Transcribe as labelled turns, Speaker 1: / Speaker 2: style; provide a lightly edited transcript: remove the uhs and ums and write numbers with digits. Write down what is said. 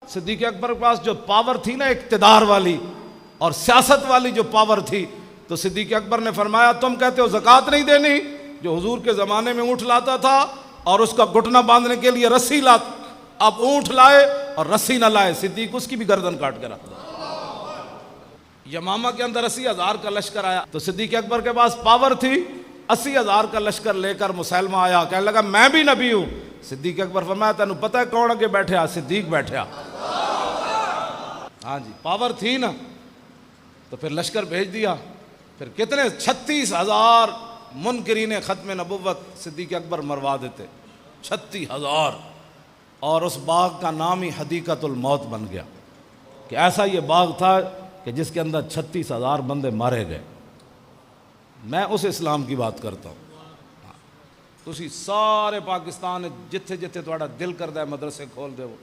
Speaker 1: صدیق اکبر کے پاس جو پاور تھی نا اقتدار والی اور سیاست والی جو پاور تھی، تو صدیق اکبر نے فرمایا تم کہتے ہو زکوٰۃ نہیں دینی، جو حضور کے زمانے میں اونٹ لاتا تھا اور اس کا گھٹنا باندھنے کے لیے رسی لاتا، اب اونٹ لائے اور رسی نہ لائے، صدیق اس کی بھی گردن کاٹ کے رکھ دیا۔ یمامہ کے اندر 80,000 کا لشکر آیا تو صدیق اکبر کے پاس پاور تھی، 80,000 کا لشکر لے کر مسلمہ آیا، کہنے لگا میں بھی نبی ہوں۔ صدیق اکبر فرمایا تینوں پتہ ہے کون اگے بیٹھا؟ صدیق بیٹھا۔ ہاں جی، پاور تھی نا، تو پھر لشکر بھیج دیا۔ پھر کتنے 36,000 منکرین ختم نبوت صدیق اکبر مروا دیتے، 36,000، اور اس باغ کا نام ہی حدیقۃ الموت بن گیا کہ ایسا یہ باغ تھا کہ جس کے اندر 36,000 بندے مارے گئے۔ میں اس اسلام کی بات کرتا ہوں۔ تسی سارے پاکستان جتھے جتھے تہاڈا دل کردا ہے مدرسے کھول دو،